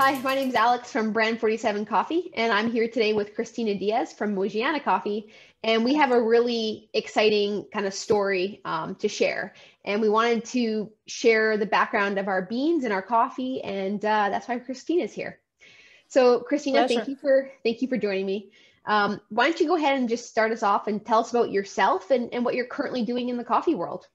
Hi, my name is Alex from Brand 47 Coffee, and I'm here today with Cristina Diaz from Mogiana Coffee. And we have a really exciting kind of story to share. And we wanted to share the background of our beans and our coffee, and that's why Christina's here. So, Cristina, Pleasure. thank you for joining me. Why don't you go ahead and just start us off and tell us about yourself and what you're currently doing in the coffee world?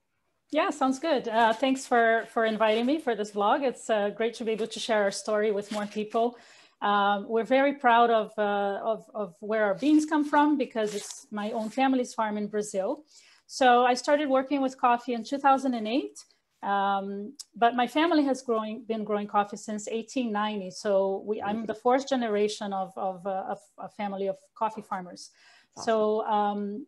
Yeah, sounds good. Thanks for inviting me for this vlog. It's great to be able to share our story with more people. We're very proud of where our beans come from because it's my own family's farm in Brazil. So I started working with coffee in 2008, but my family has been growing coffee since 1890. So I'm the fourth generation of a family of coffee farmers. Awesome. So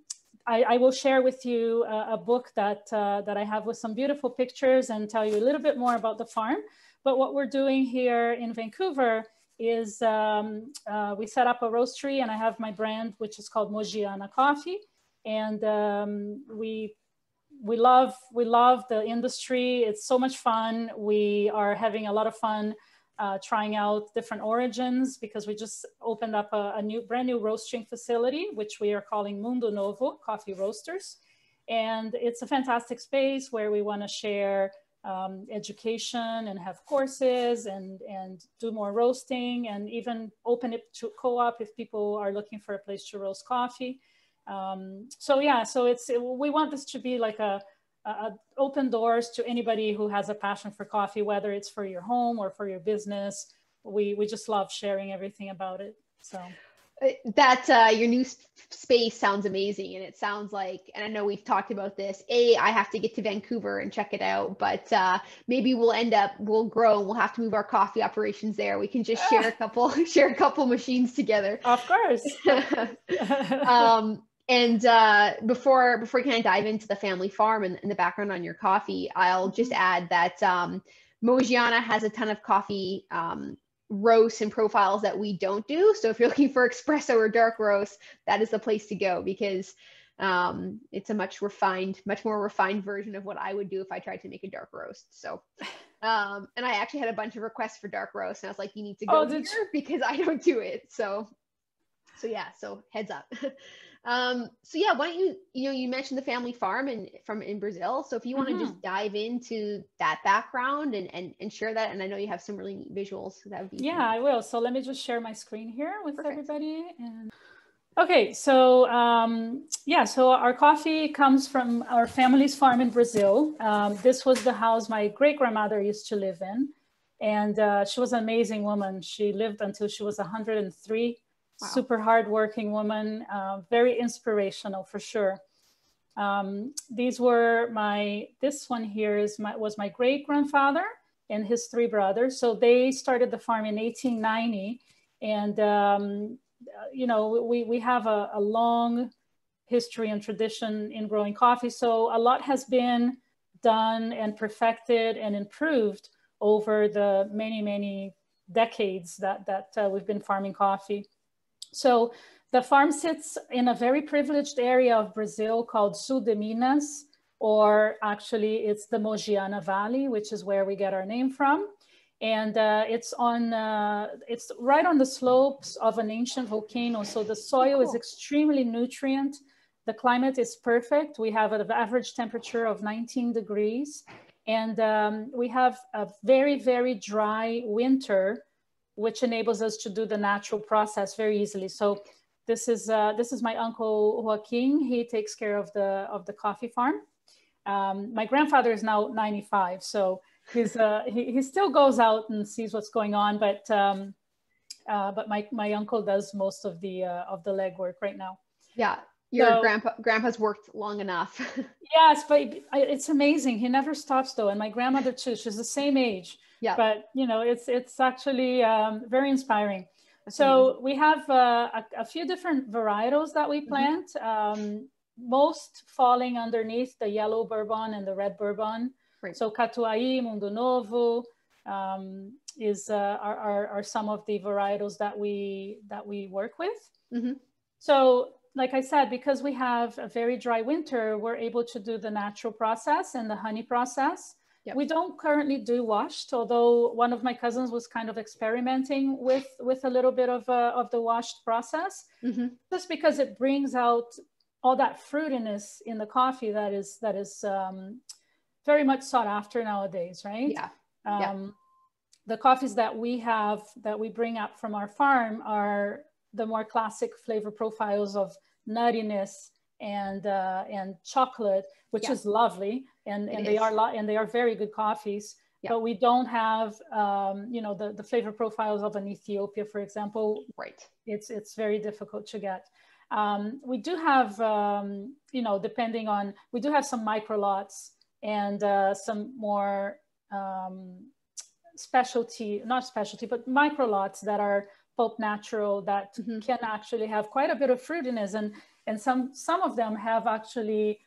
I will share with you a book that I have with some beautiful pictures and tell you a little bit more about the farm. But what we're doing here in Vancouver is we set up a roastery, and I have my brand, which is called Mogiana Coffee. And we love the industry. It's so much fun. We are having a lot of fun trying out different origins because we just opened up a brand new roasting facility, which we are calling Mundo Novo Coffee Roasters. And it's a fantastic space where we want to share education and have courses and do more roasting, and even open it to co-op if people are looking for a place to roast coffee. So we want this to be like open doors to anybody who has a passion for coffee, whether it's for your home or for your business. We just love sharing everything about it. So that your new space sounds amazing, and it sounds like, and I know we've talked about this, I have to get to Vancouver and check it out, but maybe we'll grow and we'll have to move our coffee operations there. We can just share a couple machines together. Of course. And before we kind of dive into the family farm and the background on your coffee, I'll just add that Mogiana has a ton of coffee roasts and profiles that we don't do. So if you're looking for espresso or dark roast, that is the place to go, because it's a much more refined version of what I would do if I tried to make a dark roast. So and I actually had a bunch of requests for dark roast, and I was like, you need to go here because I don't do it. So heads up. Why don't you mentioned the family farm in Brazil. So if you want to just dive into that background and share that, and I know you have some really neat visuals, that would be fun. I will. So let me just share my screen here with Perfect. Everybody. And okay, so so our coffee comes from our family's farm in Brazil. This was the house my great-grandmother used to live in, and she was an amazing woman. She lived until she was 103. Wow. Super hardworking woman, very inspirational for sure. This one here was my great grandfather and his three brothers. So they started the farm in 1890, and we have a long history and tradition in growing coffee. So a lot has been done and perfected and improved over the many decades that we've been farming coffee. So the farm sits in a very privileged area of Brazil called Sul de Minas, or actually it's the Mogiana Valley, which is where we get our name from. And it's right on the slopes of an ancient volcano. So the soil is extremely nutrient. The climate is perfect. We have an average temperature of 19 degrees. And we have a very dry winter, which enables us to do the natural process very easily. So this is my uncle Joaquin. He takes care of the coffee farm. My grandfather is now 95, so he still goes out and sees what's going on, but my uncle does most of the legwork right now. Yeah, your grandpa's worked long enough. Yes, but it's amazing. He never stops though, and my grandmother too. She's the same age. Yeah, but it's actually very inspiring. So we have a few different varietals that we plant, most falling underneath the yellow bourbon and the red bourbon. Right. So Catuai, Mundo Novo are some of the varietals that we work with. So like I said, because we have a very dry winter, we're able to do the natural process and the honey process. Yep. We don't currently do washed, although one of my cousins was kind of experimenting with a little bit of the washed process, just because it brings out all that fruitiness in the coffee that is very much sought after nowadays, right? Yeah. The coffees that we have, that we bring up from our farm, are the more classic flavor profiles of nuttiness and chocolate, which is lovely, and they are very good coffees. Yeah. But we don't have the flavor profiles of an Ethiopia, for example. Right. It's very difficult to get. We do have depending on, we do have some micro lots and some more not specialty, but micro lots that are pulp natural that can actually have quite a bit of fruitiness, and some of them have actually,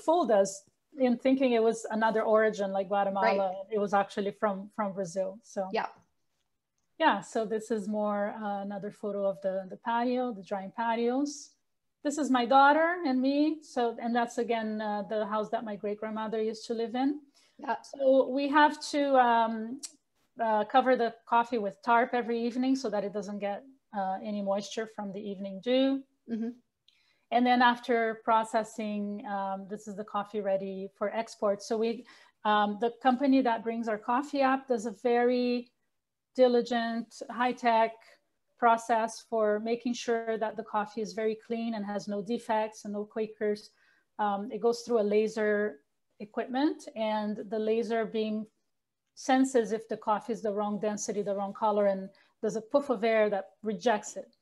fooled us in thinking it was another origin like Guatemala. Right. It was actually from Brazil. So yeah, so this is more another photo of the patio, the drying patios. This is my daughter and me. So, and that's again the house that my great grandmother used to live in. Yeah. So we have to cover the coffee with tarp every evening so that it doesn't get any moisture from the evening dew. And then after processing, this is the coffee ready for export. So we, the company that brings our coffee up does a very diligent, high-tech process for making sure that the coffee is very clean and has no defects and no Quakers. It goes through a laser equipment, and the laser beam senses if the coffee is the wrong density, the wrong color, and there's a puff of air that rejects it.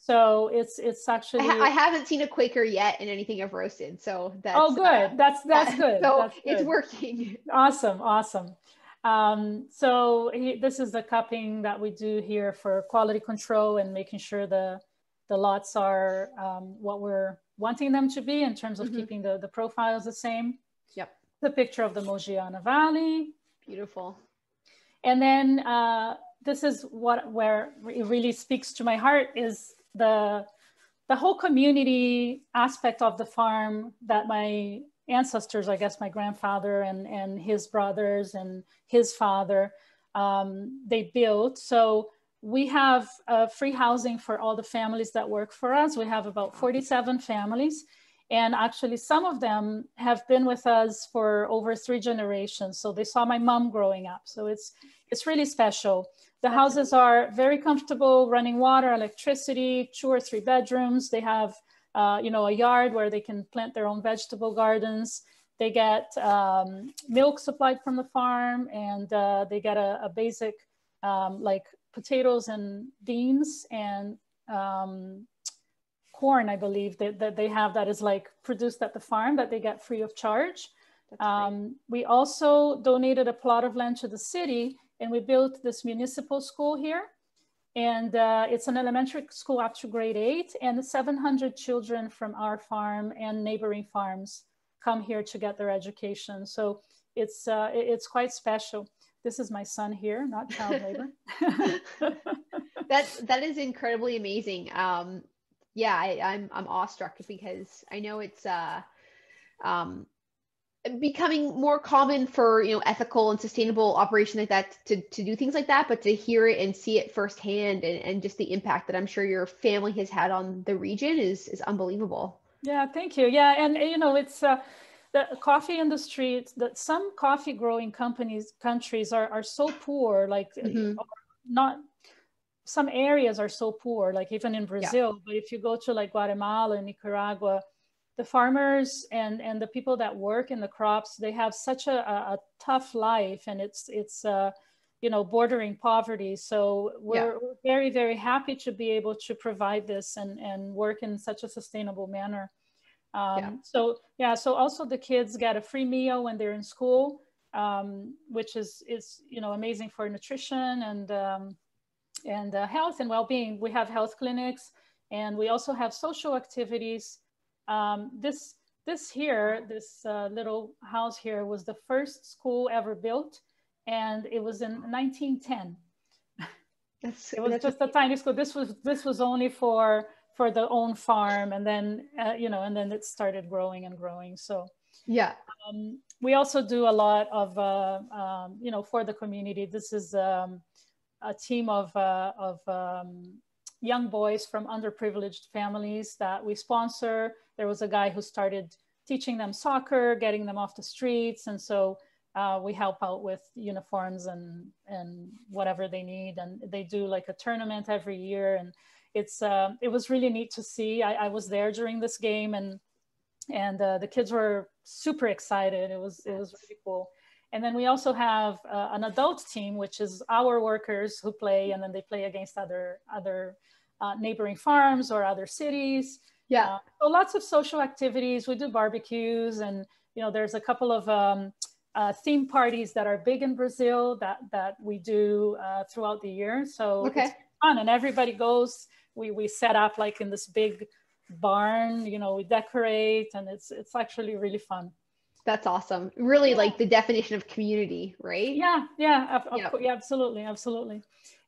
So it's actually, I haven't seen a Quaker yet in anything I've roasted, so that's good. That's good. So that's good. It's working. Awesome. So this is the cupping that we do here for quality control and making sure the lots are what we're wanting them to be in terms of keeping the profiles the same. Yep. The picture of the Mogiana Valley. Beautiful. And then this is where it really speaks to my heart, is the whole community aspect of the farm that my ancestors, I guess my grandfather and his brothers and his father, they built. So we have free housing for all the families that work for us. We have about 47 families. And actually some of them have been with us for over 3 generations. So they saw my mom growing up. So it's really special. The houses are very comfortable, running water, electricity, 2 or 3 bedrooms. They have a yard where they can plant their own vegetable gardens. They get milk supplied from the farm, and they get a basic like potatoes and beans and corn, I believe, that they have that is like produced at the farm that they get free of charge. We also donated a plot of land to the city, and we built this municipal school here. And it's an elementary school up to grade 8, and 700 children from our farm and neighboring farms come here to get their education. So it's quite special. This is my son here, not child labor. That is incredibly amazing. Yeah, I'm awestruck because I know it's becoming more common for ethical and sustainable operations like that to do things like that, but to hear it and see it firsthand and just the impact that I'm sure your family has had on the region is unbelievable. Yeah, thank you. Yeah, and it's the coffee industry. That some coffee growing countries are so poor, like not. Some areas are so poor, like even in Brazil. Yeah. But if you go to like Guatemala and Nicaragua, the farmers and the people that work in the crops, they have such a tough life, and it's bordering poverty. So we're very, very happy to be able to provide this and work in such a sustainable manner. So also the kids get a free meal when they're in school, which is amazing for nutrition and health and well-being. We have health clinics, and we also have social activities. This little house here was the first school ever built, and it was in 1910. It was just a tiny school. This was only for the own farm, and then and then it started growing and growing. So we also do a lot of, you know, for the community. This is a team of young boys from underprivileged families that we sponsor. There was a guy who started teaching them soccer, getting them off the streets. And so we help out with uniforms and whatever they need. And they do like a tournament every year. And it was really neat to see. I was there during this game, and the kids were super excited. It was really cool. And then we also have an adult team, which is our workers who play, and then they play against other neighboring farms or other cities. Yeah. So lots of social activities. We do barbecues, and there's a couple of theme parties that are big in Brazil that we do throughout the year. So it's fun, and everybody goes. We set up like in this big barn, we decorate, and it's actually really fun. That's awesome. Really, like the definition of community, right? Yeah, absolutely.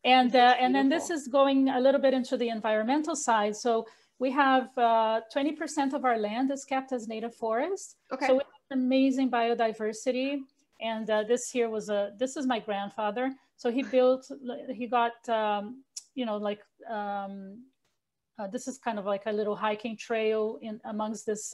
And then this is going a little bit into the environmental side. So we have 20% of our land is kept as native forest. Okay. So we have amazing biodiversity. And this is my grandfather. So he got this is kind of like a little hiking trail in amongst this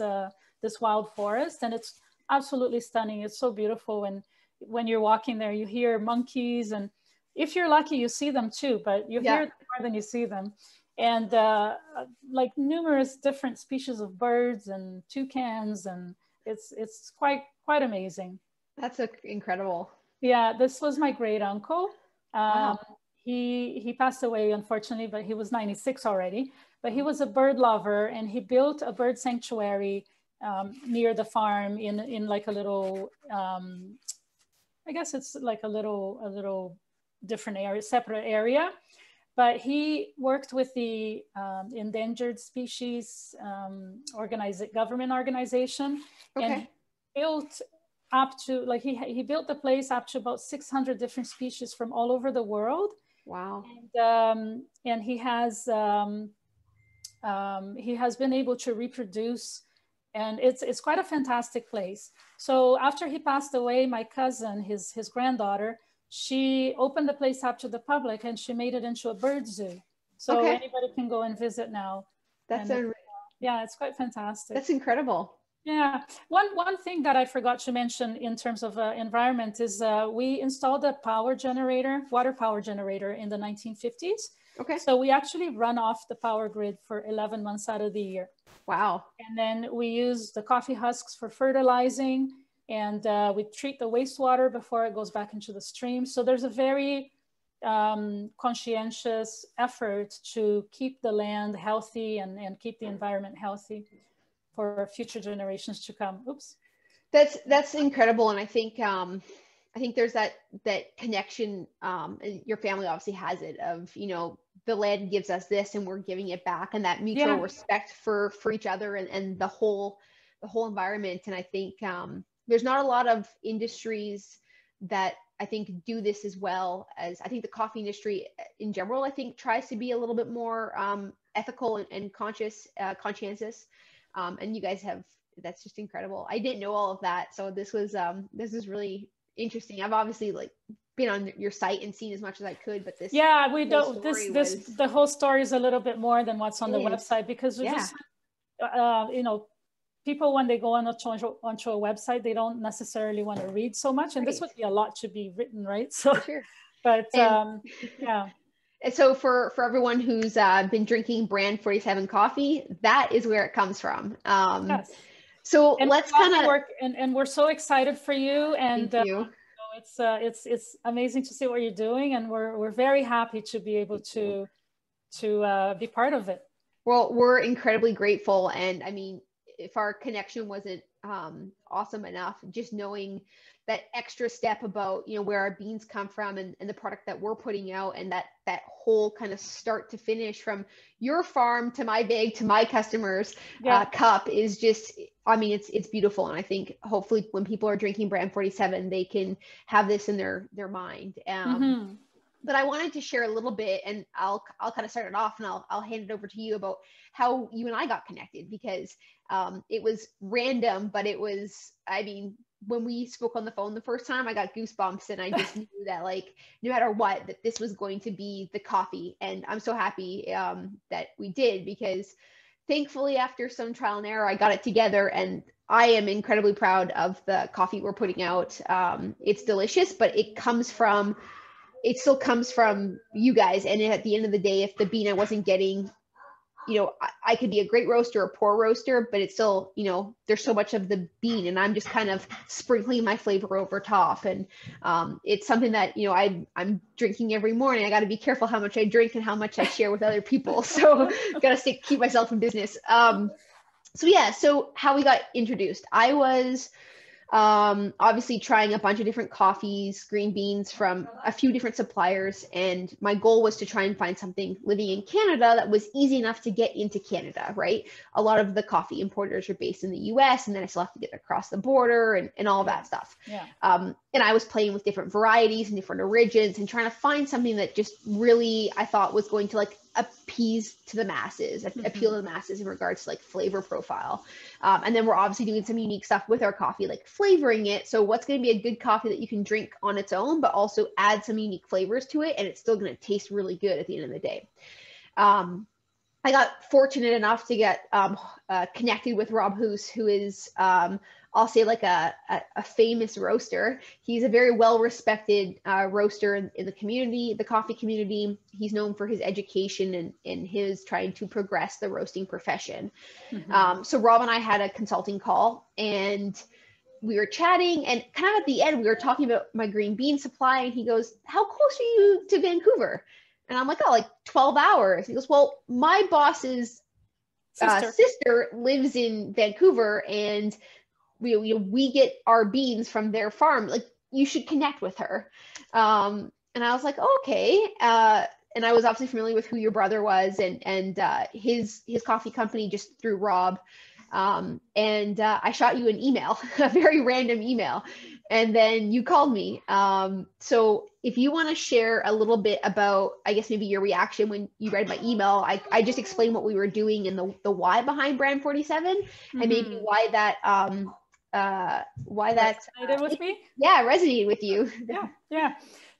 wild forest, and it's absolutely stunning. It's so beautiful. And when you're walking there, you hear monkeys, and if you're lucky, you see them too, but you hear them more than you see them. And like numerous different species of birds and toucans, and it's quite amazing. That's incredible. Yeah, this was my great uncle. Wow. He passed away, unfortunately, but he was 96 already. But he was a bird lover, and he built a bird sanctuary near the farm in like a little, I guess it's like a little different area, separate area. But he worked with the endangered species government organization, and built up to like he built the place up to about 600 different species from all over the world. Wow. And he has been able to reproduce, and it's quite a fantastic place. So after he passed away, my cousin, his granddaughter, she opened the place up to the public, and she made it into a bird zoo. So anybody can go and visit now. Yeah, it's quite fantastic. That's incredible. Yeah. One thing that I forgot to mention in terms of environment is we installed a water power generator in the 1950s. Okay. So we actually run off the power grid for 11 months out of the year. Wow. And then we use the coffee husks for fertilizing, and we treat the wastewater before it goes back into the stream. So there's a very conscientious effort to keep the land healthy and keep the environment healthy for future generations to come. Oops. That's incredible. And I think there's that connection, and your family obviously has it, of, the land gives us this and we're giving it back, and that mutual respect for each other and the whole environment. And I think there's not a lot of industries that I think do this as well as, I think the coffee industry in general, I think tries to be a little bit more ethical and conscientious. And you guys that's just incredible. I didn't know all of that. So this is really interesting. I've obviously been on your site and seen as much as I could, but the whole story is a little bit more than what's on the website, because we just, people, when they go onto a website, they don't necessarily want to read so much. And this would be a lot to be written, right? So, sure. But yeah. And so for everyone who's been drinking brand 47 coffee, that is where it comes from. Yes. So let's kind of work, and we're so excited for you. And thank you. It's amazing to see what you're doing, and we're very happy to be able to be part of it. Well, we're incredibly grateful, and I mean, if our connection wasn't awesome enough, just knowing that extra step about where our beans come from and the product that we're putting out, and that whole kind of start to finish from your farm to my bag to my customers cup is just, I mean, it's beautiful. And I think hopefully when people are drinking brand 47, they can have this in their mind. But I wanted to share a little bit, and I'll kind of start it off, and I'll hand it over to you about how you and I got connected, because it was random, but it was, I mean, when we spoke on the phone the first time, I got goosebumps, and I just knew that like, no matter what, that this was going to be the coffee. And I'm so happy that we did, because thankfully after some trial and error, I got it together, and I am incredibly proud of the coffee we're putting out. It's delicious, but it still comes from you guys. And at the end of the day, if the bean I wasn't getting, I could be a great roaster or poor roaster, but it's still, there's so much of the bean, and I'm just kind of sprinkling my flavor over top. And it's something that, I'm drinking every morning. I got to be careful how much I drink and how much I share with other people. So got to keep myself in business. So how we got introduced, I was obviously trying a bunch of different coffees, green beans from a few different suppliers. And my goal was to try and find something living in Canada that was easy enough to get into Canada, right? A lot of the coffee importers are based in the US, and then I still have to get across the border and all that stuff. Yeah. And I was playing with different varieties and different origins and trying to find something that just really, I thought was going to like appease to the masses, appeal to the masses in regards to like flavor profile. And then we're obviously doing some unique stuff with our coffee, like flavoring it. So what's going to be a good coffee that you can drink on its own, but also add some unique flavors to it, and it's still going to taste really good at the end of the day. I got fortunate enough to get connected with Rob Hoos, who is, I'll say like a famous roaster. He's a very well-respected roaster in the community, the coffee community. He's known for his education and his trying to progress the roasting profession. So Rob and I had a consulting call, and we were chatting, and kind of at the end, we were talking about my green bean supply, and he goes, "How close are you to Vancouver?" And I'm like, "Oh, like 12 hours. He goes, "Well, my boss's sister lives in Vancouver, and we get our beans from their farm. Like, you should connect with her." And I was like, "Okay." And I was obviously familiar with who your brother was, and his coffee company, just through Rob. And I shot you an email, a very random email, and then you called me. So if you want to share a little bit about, I guess maybe your reaction when you read my email, I just explained what we were doing and the why behind Brand 47, and maybe why that resonated with me. Yeah, resonated with you. Yeah.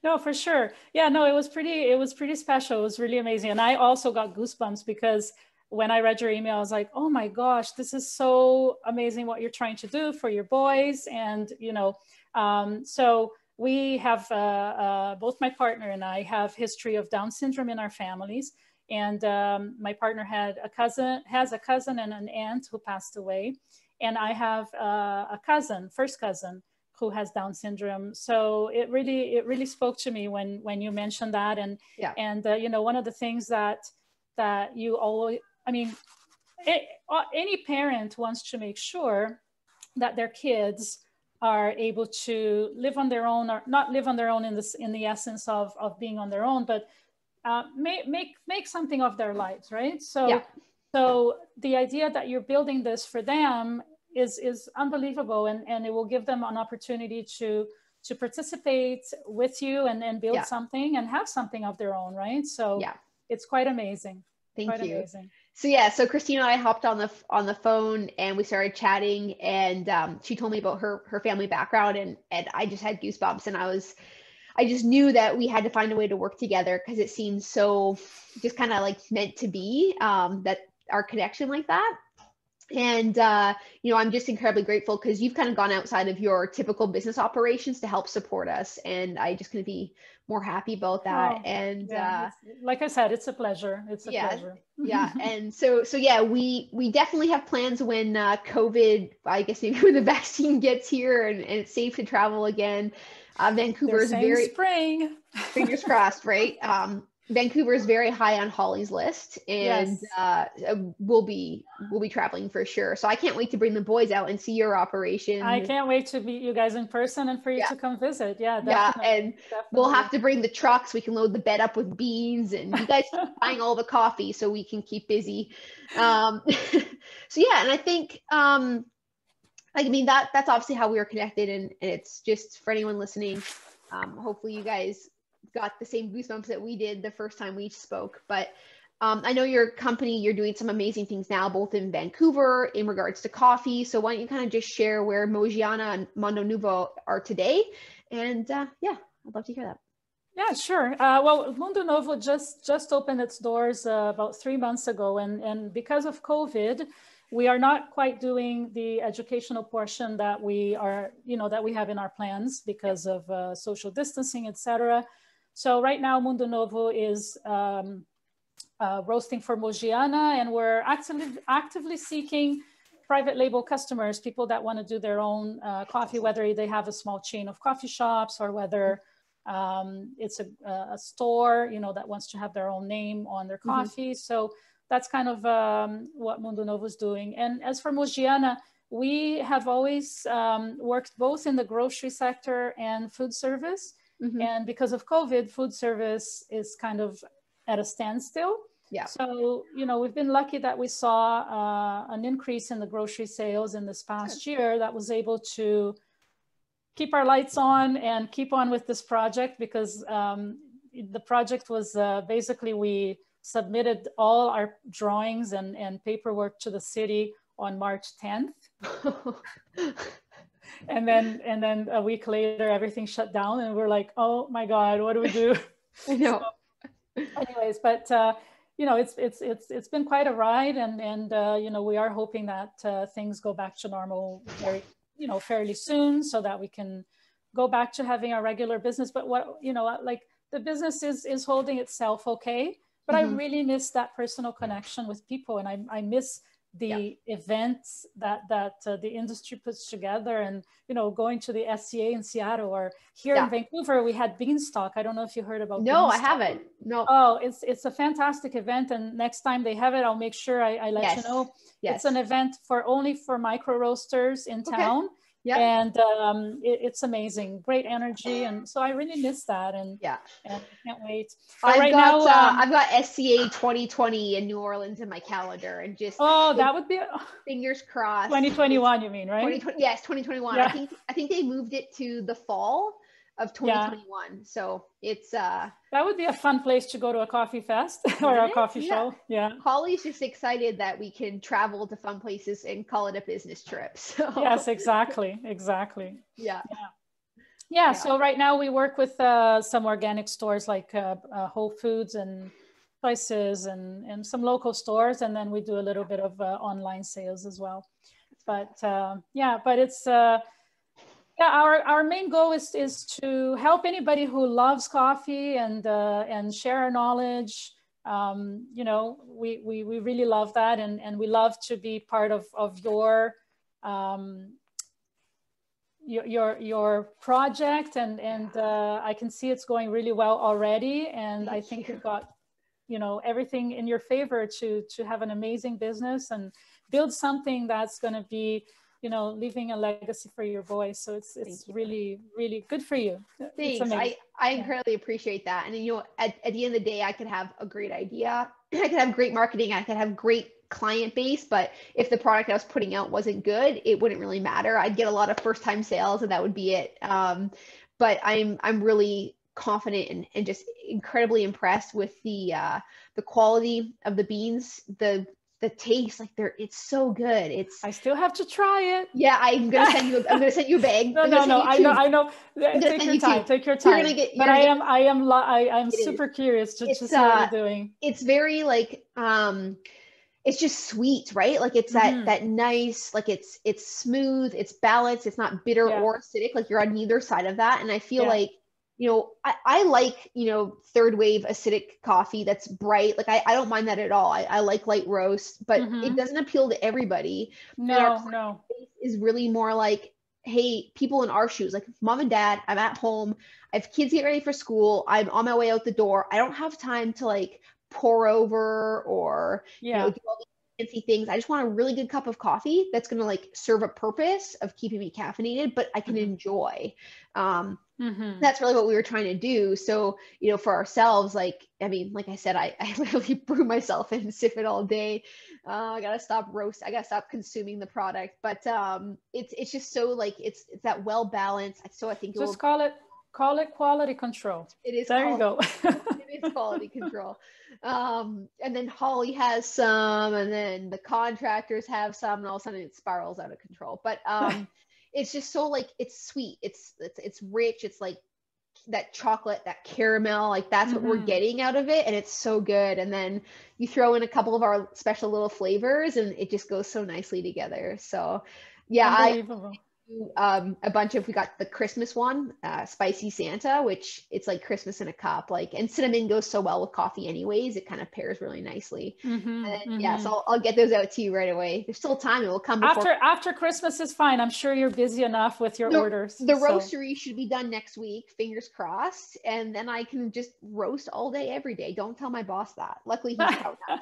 No, for sure. Yeah, no, it was pretty special. It was really amazing. And I also got goosebumps because when I read your email, I was like, oh my gosh, this is so amazing what you're trying to do for your boys. And, so we have, both my partner and I have history of Down syndrome in our families. And my partner has a cousin and an aunt who passed away. And I have a first cousin, who has Down syndrome. So it really spoke to me when you mentioned that. And, one of the things that you always, any parent wants to make sure that their kids are able to live on their own, or not live on their own in the essence of being on their own, but make something of their lives, right? So the idea that you're building this for them is unbelievable, and it will give them an opportunity to participate with you and build something and have something of their own, right? So it's quite amazing. Thank you. Amazing. So Cristina and I hopped on the phone, and we started chatting, and she told me about her family background, and I just had goosebumps, and I just knew that we had to find a way to work together, because it seems so just kind of like meant to be, that our connection like that. And, I'm just incredibly grateful, because you've kind of gone outside of your typical business operations to help support us. And I just couldn't be more happy about that. Like I said, it's a pleasure. It's a pleasure. And so we definitely have plans when COVID, I guess maybe when the vaccine gets here and it's safe to travel again. Vancouver is very spring. Fingers crossed, right? Vancouver is very high on Holly's list, and we'll be traveling for sure. So I can't wait to bring the boys out and see your operation. I can't wait to meet you guys in person and for you to come visit. Yeah, definitely. And we'll have to bring the trucks. We can load the bed up with beans, and you guys keep buying all the coffee so we can keep busy. And I think that's obviously how we were connected, and it's just for anyone listening. Hopefully you guys got the same goosebumps that we did the first time we spoke. But I know your company, you're doing some amazing things now, both in Vancouver in regards to coffee. So why don't you kind of just share where Mogiana and Mondo Nuevo are today? And yeah, I'd love to hear that. Yeah, sure. Well, Mundo Novo just opened its doors about 3 months ago, and because of COVID, we are not quite doing the educational portion that we are, that we have in our plans because of social distancing, etc. So right now, Mundo Novo is roasting for Mogiana, and we're actively seeking private label customers, people that want to do their own coffee, whether they have a small chain of coffee shops or whether it's a store, that wants to have their own name on their coffee. So that's kind of what Mundo Novo is doing. And as for Mogiana, we have always worked both in the grocery sector and food service. And because of COVID, food service is kind of at a standstill. Yeah. So, we've been lucky that we saw an increase in the grocery sales in this past year that was able to keep our lights on and keep on with this project, because the project was basically we submitted all our drawings and paperwork to the city on March 10th. and then a week later, everything shut down and we're like, oh my God, what do we do? I know. So, anyways, but it's been quite a ride, and we are hoping that things go back to normal fairly soon, so that we can go back to having our regular business. But like the business is holding itself okay, but I really miss that personal connection with people, and I miss the events that the industry puts together, and going to the SCA in Seattle, or here in Vancouver we had Beanstalk. I don't know if you heard about No, Beanstalk. I haven't. No. Oh, it's a fantastic event, and next time they have it, I'll make sure I let you know. Yes. It's an event only for micro roasters in town. Yeah. And it's amazing, great energy, and so I really miss that, and I can't wait. I've got SCA 2020 in New Orleans in my calendar, and just that would be fingers crossed. 2021, you mean, right? 2020, yes, 2021. Yeah. I think they moved it to the fall of 2021. So it's that would be a fun place to go to a coffee fest or a coffee show. Yeah. Holly's just excited that we can travel to fun places and call it a business trip. So. Yes, exactly. Yeah. So right now we work with some organic stores like Whole Foods and Choices and some local stores, and then we do a little bit of online sales as well. But it's our main goal is to help anybody who loves coffee and share our knowledge. We really love that, and we love to be part of your project, and I can see it's going really well already, and I think you've got everything in your favor to have an amazing business and build something that's going to be leaving a legacy for your boys. So it's really, really good for you. Thanks. I incredibly appreciate that. And at the end of the day, I could have a great idea. I could have great marketing. I could have great client base, but if the product I was putting out wasn't good, it wouldn't really matter. I'd get a lot of first time sales and that would be it. But I'm really confident and just incredibly impressed with the quality of the beans, the taste, like it's so good. I still have to try it. Yeah, I'm gonna send you a bag. No, I know. Take your time. You're gonna get. But I'm super curious to see what you're doing. It's very it's just sweet, right? Like it's that nice, like it's smooth, it's balanced, it's not bitter or acidic. Like you're on neither side of that, and I feel like. I like, third wave acidic coffee that's bright. Like I don't mind that at all. I like light roast, but it doesn't appeal to everybody. No. Is really more like, hey, people in our shoes, like mom and dad, I'm at home. I have kids get ready for school. I'm on my way out the door. I don't have time to like pour over or, do all these fancy things. I just want a really good cup of coffee that's going to like serve a purpose of keeping me caffeinated, but I can enjoy. That's really what we were trying to do. So, for ourselves, like I said, I literally brew myself and sip it all day. I gotta stop consuming the product, but it's just so like it's that well balanced. So I think just call it quality control. It is. There you go. It It's quality control. And then Holly has some, and then the contractors have some, and all of a sudden it spirals out of control. But it's just so like, it's sweet. It's rich. It's like that chocolate, that caramel, like that's what we're getting out of it. And it's so good. And then you throw in a couple of our special little flavors and it just goes so nicely together. So yeah, Unbelievable. a bunch of, we got the Christmas one, spicy Santa, which it's like Christmas in a cup, like, and cinnamon goes so well with coffee anyways, it kind of pairs really nicely. Yeah, so I'll get those out to you right away. There's still time, it will come before after Christmas is fine. I'm sure you're busy enough with your orders. The roastery should be done next week, fingers crossed, and then I can just roast all day every day. Don't tell my boss that. Luckily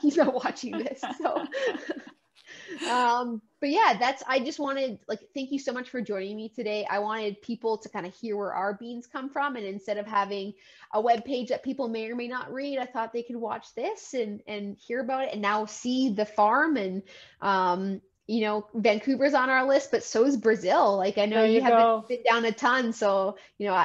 he's not watching this, so but yeah, I just wanted, like, thank you so much for joining me today. I wanted people to kind of hear where our beans come from, and instead of having a web page that people may or may not read, I thought they could watch this and hear about it, and now see the farm. And you know, Vancouver's on our list, but so is Brazil. Like, I know you haven't been down a ton, so you know,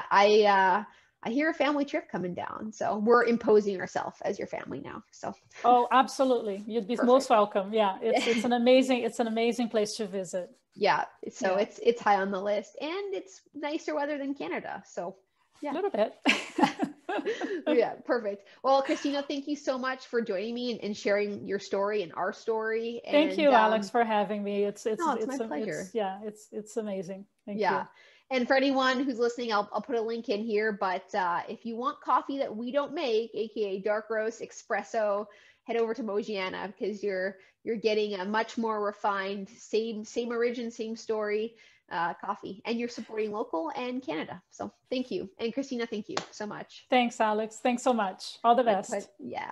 I hear a family trip coming down, so we're imposing ourselves as your family now. So oh, absolutely, you'd be most welcome. Yeah, it's an amazing place to visit. Yeah, so yeah. It's high on the list, and it's nicer weather than Canada. So yeah, a little bit. Yeah, perfect. Well, Cristina, thank you so much for joining me and sharing your story and our story. Thank you, Alex, for having me. It's my pleasure. It's amazing. Thank you. And for anyone who's listening, I'll put a link in here. But if you want coffee that we don't make, aka dark roast, espresso, head over to Mogiana, because you're getting a much more refined, same origin, same story coffee, and you're supporting local and Canada. So thank you. And Cristina, thank you so much. Thanks, Alex. Thanks so much. All the best. Yeah.